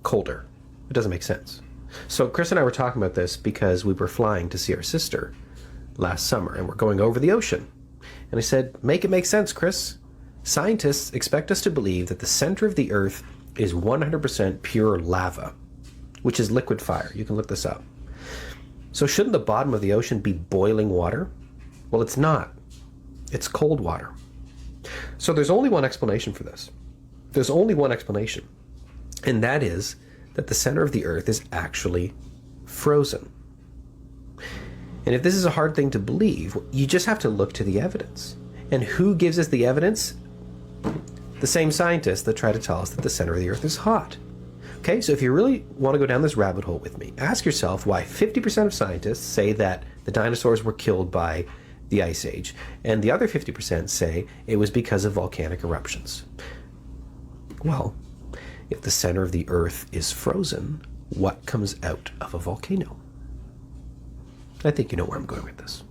S3: colder. It doesn't make sense. So Chris and I were talking about this because we were flying to see our sister last summer, and we're going over the ocean. And I said, make it make sense, Chris. Scientists expect us to believe that the center of the Earth is 100% pure lava, which is liquid fire. You can look this up. So shouldn't the bottom of the ocean be boiling water? Well, it's not. It's cold water. So there's only one explanation for this. There's only one explanation, and that is that the center of the Earth is actually frozen. And if this is a hard thing to believe, you just have to look to the evidence. And who gives us the evidence? The same scientists that try to tell us that the center of the Earth is hot. Okay, so if you really want to go down this rabbit hole with me, ask yourself why 50% of scientists say that the dinosaurs were killed by the Ice Age, and the other 50% say it was because of volcanic eruptions. Well, if the center of the Earth is frozen, what comes out of a volcano? I think you know where I'm going with this.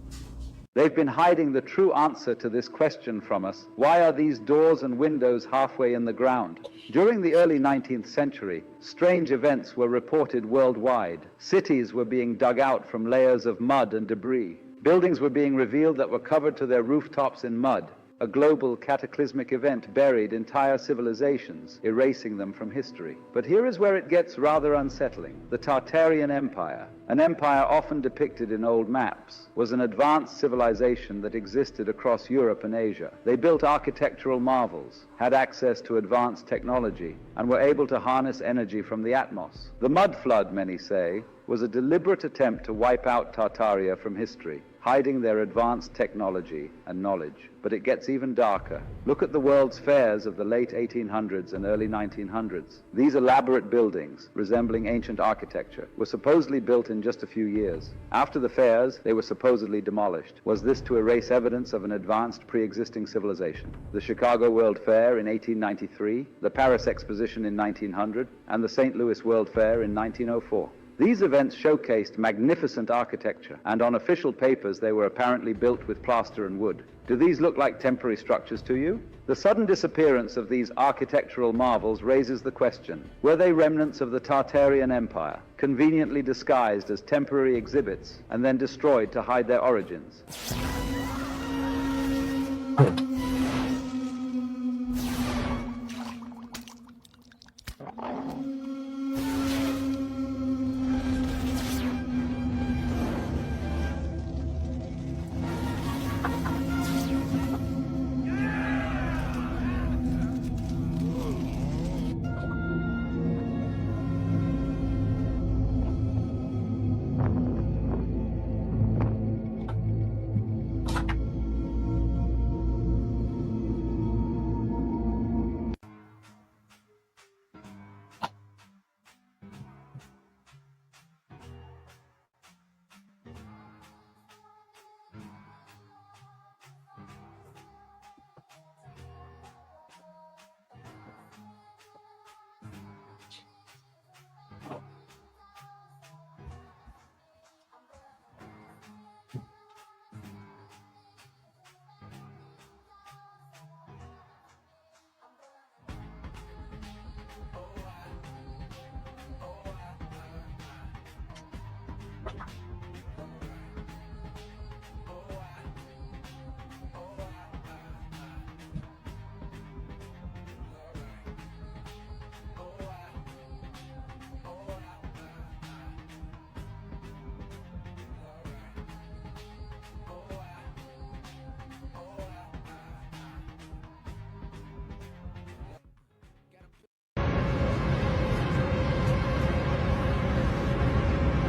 S5: They've been hiding the true answer to this question from us. Why are these doors and windows halfway in the ground? During the early 19th century, strange events were reported worldwide. Cities were being dug out from layers of mud and debris. Buildings were being revealed that were covered to their rooftops in mud. A global cataclysmic event buried entire civilizations, erasing them from history. But here is where it gets rather unsettling. The Tartarian Empire, an empire often depicted in old maps, was an advanced civilization that existed across Europe and Asia. They built architectural marvels, had access to advanced technology, and were able to harness energy from the atmos. The mud flood, many say, was a deliberate attempt to wipe out Tartaria from history. hiding their advanced technology and knowledge. But it gets even darker. Look at the world's fairs of the late 1800s and early 1900s. These elaborate buildings, resembling ancient architecture, were supposedly built in just a few years. After the fairs, they were supposedly demolished. Was this to erase evidence of an advanced pre-existing civilization? The Chicago World Fair in 1893, the Paris Exposition in 1900, and the St. Louis World Fair in 1904. These events showcased magnificent architecture, and on official papers they were apparently built with plaster and wood. Do these look like temporary structures to you? The sudden disappearance of these architectural marvels raises the question, were they remnants of the Tartarian Empire, conveniently disguised as temporary exhibits and then destroyed to hide their origins?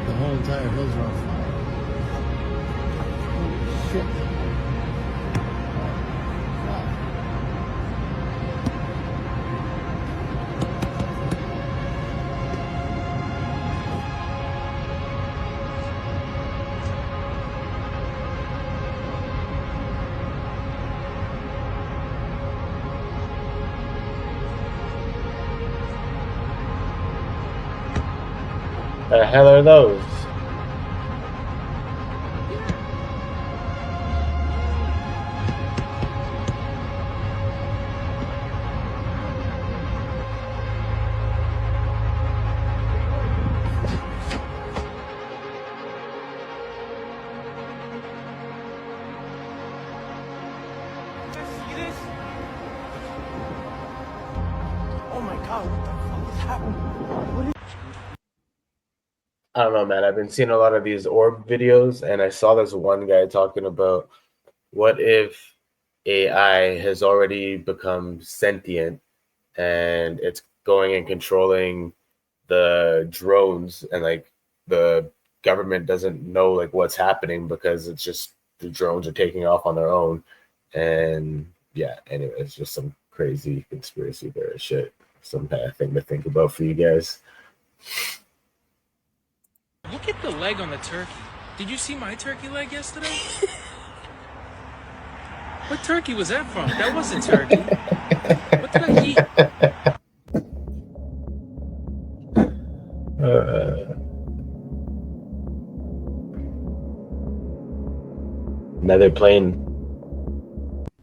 S6: The whole entire hills are on fire. Holy shit.
S1: The hell are those?
S6: Oh my god, what the fuck is happening? What is
S1: I don't know, man. I've been seeing a lot of these orb videos, and I saw this one guy talking about what if AI has already become sentient and it's going and controlling the drones, and like the government doesn't know like what's happening because it's just the drones are taking off on their own. And yeah, anyway, it's just some crazy conspiracy theory shit. Some bad thing to think about for you guys.
S7: Look at the leg on the turkey. Did you see my turkey leg yesterday? What turkey was that from? That wasn't turkey. What did I eat?
S1: Another plane.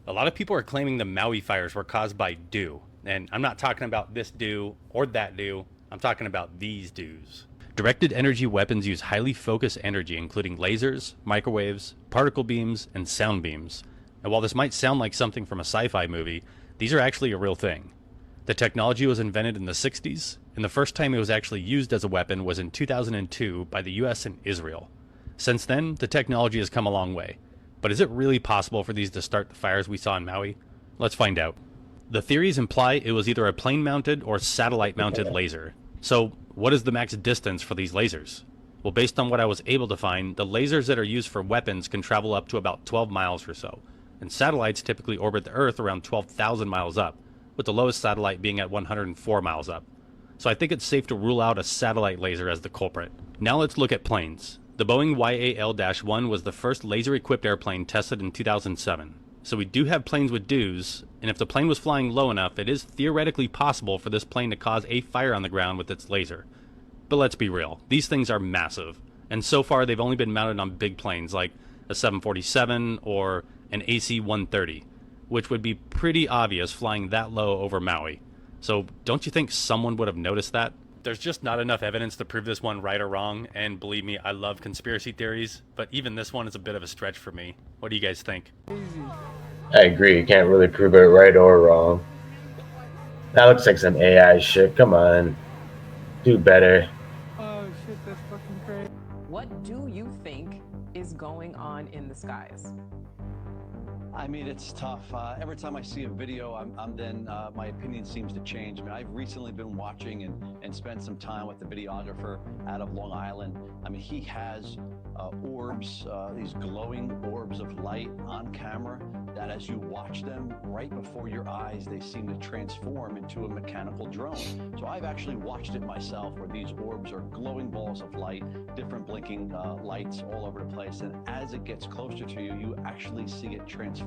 S8: A lot of people are claiming the Maui fires were caused by dew. And I'm not talking about this dew or that dew. I'm talking about these dews. Directed energy weapons use highly focused energy, including lasers, microwaves, particle beams, and sound beams. And while this might sound like something from a sci-fi movie, these are actually a real thing. The technology was invented in the 60s, and the first time it was actually used as a weapon was in 2002 by the US and Israel. Since then, the technology has come a long way. But is it really possible for these to start the fires we saw in Maui? Let's find out. The theories imply it was either a plane-mounted or satellite-mounted laser. So, what is the max distance for these lasers? Well, based on what I was able to find, the lasers that are used for weapons can travel up to about 12 miles or so, and satellites typically orbit the Earth around 12,000 miles up, with the lowest satellite being at 104 miles up. So I think it's safe to rule out a satellite laser as the culprit. Now let's look at planes. The Boeing YAL-1 was the first laser-equipped airplane tested in 2007. So we do have planes with DEWs, and if the plane was flying low enough, it is theoretically possible for this plane to cause a fire on the ground with its laser. But let's be real, these things are massive, and so far they've only been mounted on big planes like a 747 or an AC-130, which would be pretty obvious flying that low over Maui. So don't you think someone would have noticed that? There's just not enough evidence to prove this one right or wrong, and believe me, I love conspiracy theories, but even this one is a bit of a stretch for me. What do you guys think?
S1: I agree. You can't really prove it right or wrong. That looks like some AI shit. Come on. Do better.
S6: Oh shit, that's fucking crazy.
S10: What do you think is going on in the skies?
S11: I mean, it's tough. Every time I see a video, my opinion seems to change. I mean, I've recently been watching and spent some time with the videographer out of Long Island. I mean, he has orbs, these glowing orbs of light on camera that as you watch them right before your eyes, they seem to transform into a mechanical drone. So I've actually watched it myself where these orbs are glowing balls of light, different blinking lights all over the place. And as it gets closer to you, you actually see it transform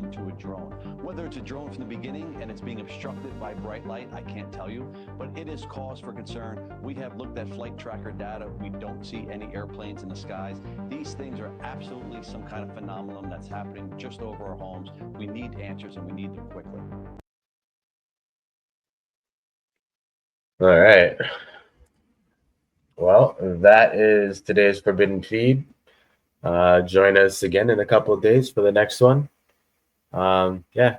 S11: into a drone. Whether it's a drone from the beginning and it's being obstructed by bright light, I can't tell you, but it is cause for concern. We have looked at flight tracker data. We don't see any airplanes in the skies. These things are absolutely some kind of phenomenon that's happening just over our homes. We need answers and we need them quickly.
S1: All right. Well, that is today's Forbidden Feed. Join us again in a couple of days for the next one. Yeah,